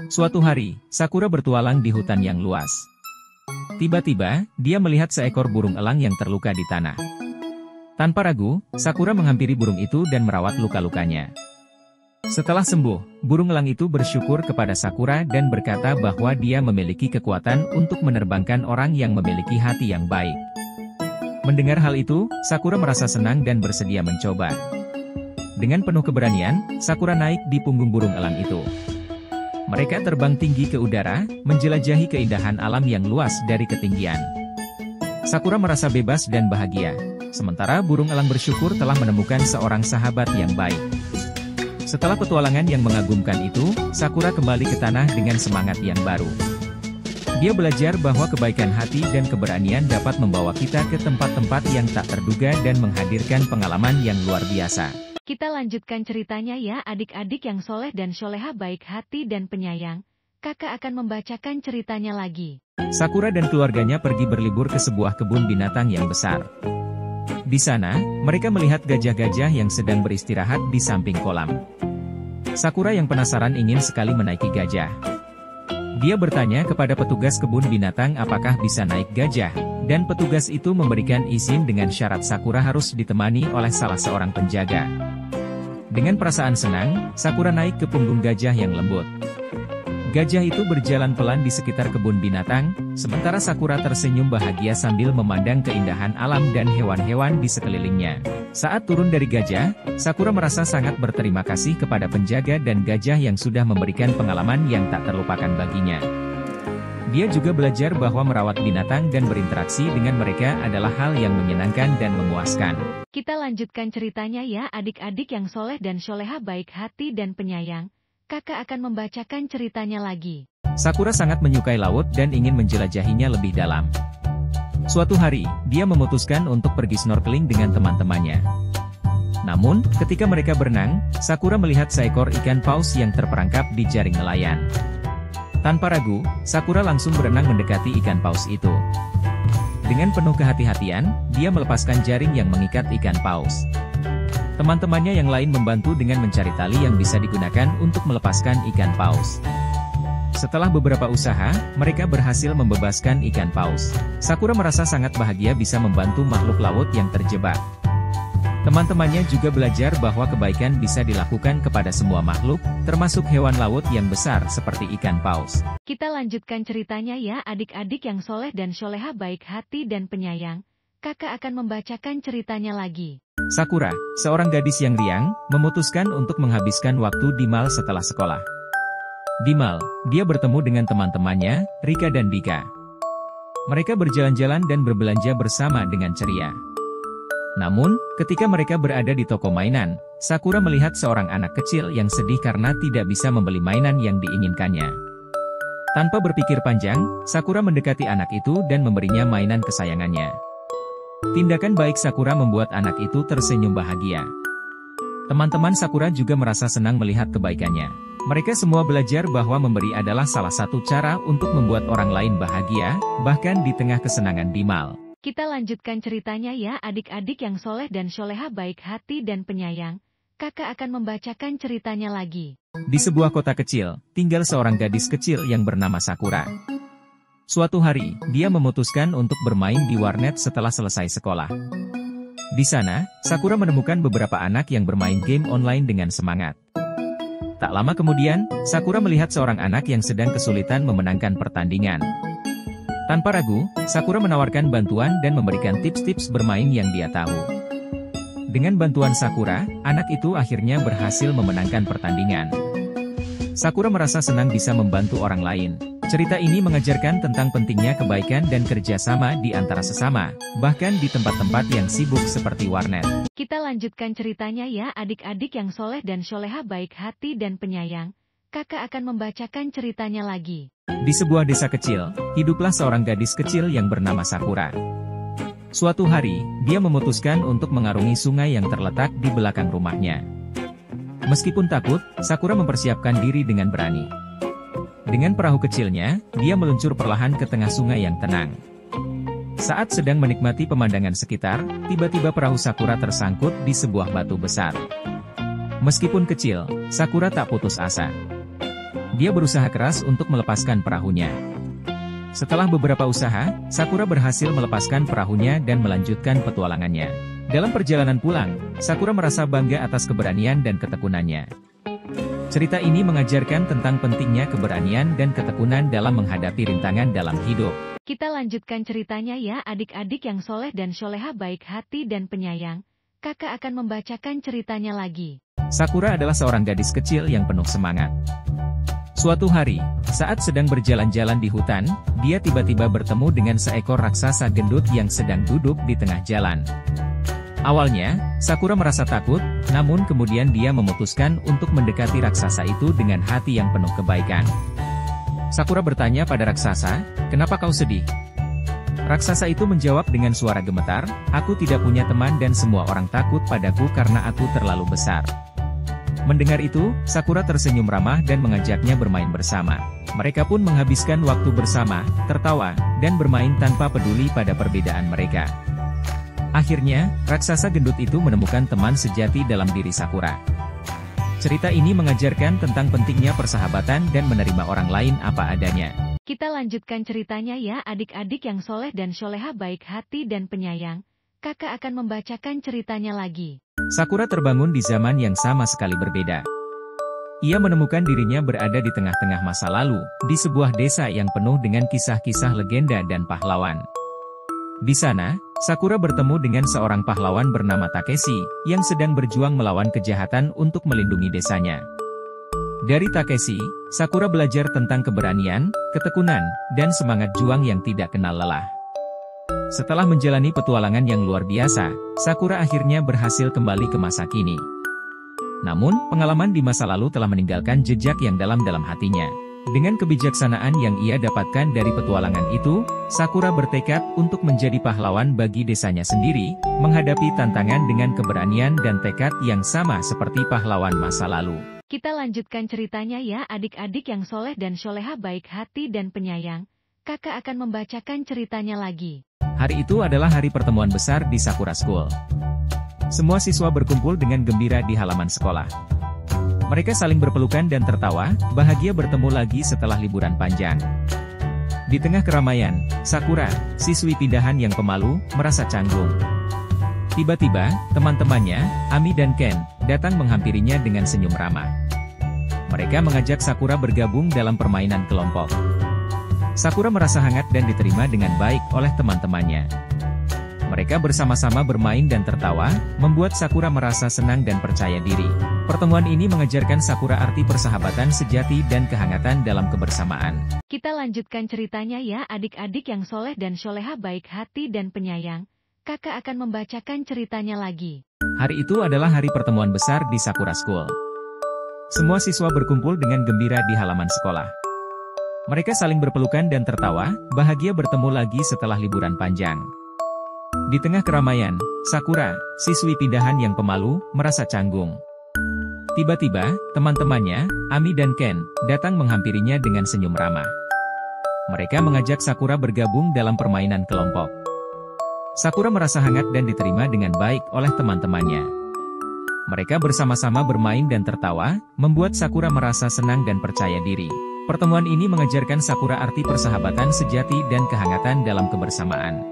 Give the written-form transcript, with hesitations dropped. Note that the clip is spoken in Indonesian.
Suatu hari, Sakura bertualang di hutan yang luas. Tiba-tiba, dia melihat seekor burung elang yang terluka di tanah. Tanpa ragu, Sakura menghampiri burung itu dan merawat luka-lukanya. Setelah sembuh, burung elang itu bersyukur kepada Sakura dan berkata bahwa dia memiliki kekuatan untuk menerbangkan orang yang memiliki hati yang baik. Mendengar hal itu, Sakura merasa senang dan bersedia mencoba. Dengan penuh keberanian, Sakura naik di punggung burung elang itu. Mereka terbang tinggi ke udara, menjelajahi keindahan alam yang luas dari ketinggian. Sakura merasa bebas dan bahagia, sementara burung elang bersyukur telah menemukan seorang sahabat yang baik. Setelah petualangan yang mengagumkan itu, Sakura kembali ke tanah dengan semangat yang baru. Dia belajar bahwa kebaikan hati dan keberanian dapat membawa kita ke tempat-tempat yang tak terduga dan menghadirkan pengalaman yang luar biasa. Kita lanjutkan ceritanya ya adik-adik yang soleh dan soleha baik hati dan penyayang. Kakak akan membacakan ceritanya lagi. Sakura dan keluarganya pergi berlibur ke sebuah kebun binatang yang besar. Di sana, mereka melihat gajah-gajah yang sedang beristirahat di samping kolam. Sakura yang penasaran ingin sekali menaiki gajah. Dia bertanya kepada petugas kebun binatang apakah bisa naik gajah, dan petugas itu memberikan izin dengan syarat Sakura harus ditemani oleh salah seorang penjaga. Dengan perasaan senang, Sakura naik ke punggung gajah yang lembut. Gajah itu berjalan pelan di sekitar kebun binatang, sementara Sakura tersenyum bahagia sambil memandang keindahan alam dan hewan-hewan di sekelilingnya. Saat turun dari gajah, Sakura merasa sangat berterima kasih kepada penjaga dan gajah yang sudah memberikan pengalaman yang tak terlupakan baginya. Dia juga belajar bahwa merawat binatang dan berinteraksi dengan mereka adalah hal yang menyenangkan dan memuaskan. Kita lanjutkan ceritanya ya adik-adik yang soleh dan soleha baik hati dan penyayang. Kakak akan membacakan ceritanya lagi. Sakura sangat menyukai laut dan ingin menjelajahinya lebih dalam. Suatu hari, dia memutuskan untuk pergi snorkeling dengan teman-temannya. Namun, ketika mereka berenang, Sakura melihat seekor ikan paus yang terperangkap di jaring nelayan. Tanpa ragu, Sakura langsung berenang mendekati ikan paus itu. Dengan penuh kehati-hatian, dia melepaskan jaring yang mengikat ikan paus. Teman-temannya yang lain membantu dengan mencari tali yang bisa digunakan untuk melepaskan ikan paus. Setelah beberapa usaha, mereka berhasil membebaskan ikan paus. Sakura merasa sangat bahagia bisa membantu makhluk laut yang terjebak. Teman-temannya juga belajar bahwa kebaikan bisa dilakukan kepada semua makhluk, termasuk hewan laut yang besar seperti ikan paus. Kita lanjutkan ceritanya ya adik-adik yang soleh dan soleha baik hati dan penyayang. Kakak akan membacakan ceritanya lagi. Sakura, seorang gadis yang riang, memutuskan untuk menghabiskan waktu di mall setelah sekolah. Di mall, dia bertemu dengan teman-temannya, Rika dan Dika. Mereka berjalan-jalan dan berbelanja bersama dengan ceria. Namun, ketika mereka berada di toko mainan, Sakura melihat seorang anak kecil yang sedih karena tidak bisa membeli mainan yang diinginkannya. Tanpa berpikir panjang, Sakura mendekati anak itu dan memberinya mainan kesayangannya. Tindakan baik Sakura membuat anak itu tersenyum bahagia. Teman-teman Sakura juga merasa senang melihat kebaikannya. Mereka semua belajar bahwa memberi adalah salah satu cara untuk membuat orang lain bahagia, bahkan di tengah kesenangan di mall. Kita lanjutkan ceritanya ya adik-adik yang soleh dan soleha baik hati dan penyayang. Kakak akan membacakan ceritanya lagi. Di sebuah kota kecil, tinggal seorang gadis kecil yang bernama Sakura. Suatu hari, dia memutuskan untuk bermain di warnet setelah selesai sekolah. Di sana, Sakura menemukan beberapa anak yang bermain game online dengan semangat. Tak lama kemudian, Sakura melihat seorang anak yang sedang kesulitan memenangkan pertandingan. Tanpa ragu, Sakura menawarkan bantuan dan memberikan tips-tips bermain yang dia tahu. Dengan bantuan Sakura, anak itu akhirnya berhasil memenangkan pertandingan. Sakura merasa senang bisa membantu orang lain. Cerita ini mengajarkan tentang pentingnya kebaikan dan kerjasama di antara sesama, bahkan di tempat-tempat yang sibuk seperti warnet. Kita lanjutkan ceritanya ya adik-adik yang soleh dan soleha baik hati dan penyayang. Kakak akan membacakan ceritanya lagi. Di sebuah desa kecil, hiduplah seorang gadis kecil yang bernama Sakura. Suatu hari, dia memutuskan untuk mengarungi sungai yang terletak di belakang rumahnya. Meskipun takut, Sakura mempersiapkan diri dengan berani. Dengan perahu kecilnya, dia meluncur perlahan ke tengah sungai yang tenang. Saat sedang menikmati pemandangan sekitar, tiba-tiba perahu Sakura tersangkut di sebuah batu besar. Meskipun kecil, Sakura tak putus asa. Dia berusaha keras untuk melepaskan perahunya. Setelah beberapa usaha, Sakura berhasil melepaskan perahunya dan melanjutkan petualangannya. Dalam perjalanan pulang, Sakura merasa bangga atas keberanian dan ketekunannya. Cerita ini mengajarkan tentang pentingnya keberanian dan ketekunan dalam menghadapi rintangan dalam hidup. Kita lanjutkan ceritanya ya adik-adik yang soleh dan soleha baik hati dan penyayang. Kakak akan membacakan ceritanya lagi. Sakura adalah seorang gadis kecil yang penuh semangat. Suatu hari, saat sedang berjalan-jalan di hutan, dia tiba-tiba bertemu dengan seekor raksasa gendut yang sedang duduk di tengah jalan. Awalnya, Sakura merasa takut, namun kemudian dia memutuskan untuk mendekati raksasa itu dengan hati yang penuh kebaikan. Sakura bertanya pada raksasa, "Kenapa kau sedih?" Raksasa itu menjawab dengan suara gemetar, "Aku tidak punya teman dan semua orang takut padaku karena aku terlalu besar." Mendengar itu, Sakura tersenyum ramah dan mengajaknya bermain bersama. Mereka pun menghabiskan waktu bersama, tertawa, dan bermain tanpa peduli pada perbedaan mereka. Akhirnya, raksasa gendut itu menemukan teman sejati dalam diri Sakura. Cerita ini mengajarkan tentang pentingnya persahabatan dan menerima orang lain apa adanya. Kita lanjutkan ceritanya ya adik-adik yang soleh dan soleha baik hati dan penyayang. Kakak akan membacakan ceritanya lagi. Sakura terbangun di zaman yang sama sekali berbeda. Ia menemukan dirinya berada di tengah-tengah masa lalu, di sebuah desa yang penuh dengan kisah-kisah legenda dan pahlawan. Di sana, Sakura bertemu dengan seorang pahlawan bernama Takeshi, yang sedang berjuang melawan kejahatan untuk melindungi desanya. Dari Takeshi, Sakura belajar tentang keberanian, ketekunan, dan semangat juang yang tidak kenal lelah. Setelah menjalani petualangan yang luar biasa, Sakura akhirnya berhasil kembali ke masa kini. Namun, pengalaman di masa lalu telah meninggalkan jejak yang dalam-dalam hatinya. Dengan kebijaksanaan yang ia dapatkan dari petualangan itu, Sakura bertekad untuk menjadi pahlawan bagi desanya sendiri, menghadapi tantangan dengan keberanian dan tekad yang sama seperti pahlawan masa lalu. Kita lanjutkan ceritanya ya adik-adik yang soleh dan soleha baik hati dan penyayang. Kakak akan membacakan ceritanya lagi. Hari itu adalah hari pertemuan besar di Sakura School. Semua siswa berkumpul dengan gembira di halaman sekolah. Mereka saling berpelukan dan tertawa, bahagia bertemu lagi setelah liburan panjang. Di tengah keramaian, Sakura, siswi pindahan yang pemalu, merasa canggung. Tiba-tiba, teman-temannya, Ami dan Ken, datang menghampirinya dengan senyum ramah. Mereka mengajak Sakura bergabung dalam permainan kelompok. Sakura merasa hangat dan diterima dengan baik oleh teman-temannya. Mereka bersama-sama bermain dan tertawa, membuat Sakura merasa senang dan percaya diri. Pertemuan ini mengajarkan Sakura arti persahabatan sejati dan kehangatan dalam kebersamaan. Kita lanjutkan ceritanya ya adik-adik yang soleh dan soleha baik hati dan penyayang. Kakak akan membacakan ceritanya lagi. Hari itu adalah hari pertemuan besar di Sakura School. Semua siswa berkumpul dengan gembira di halaman sekolah. Mereka saling berpelukan dan tertawa, bahagia bertemu lagi setelah liburan panjang. Di tengah keramaian, Sakura, siswi pindahan yang pemalu, merasa canggung. Tiba-tiba, teman-temannya, Ami dan Ken, datang menghampirinya dengan senyum ramah. Mereka mengajak Sakura bergabung dalam permainan kelompok. Sakura merasa hangat dan diterima dengan baik oleh teman-temannya. Mereka bersama-sama bermain dan tertawa, membuat Sakura merasa senang dan percaya diri. Pertemuan ini mengajarkan Sakura arti persahabatan sejati dan kehangatan dalam kebersamaan.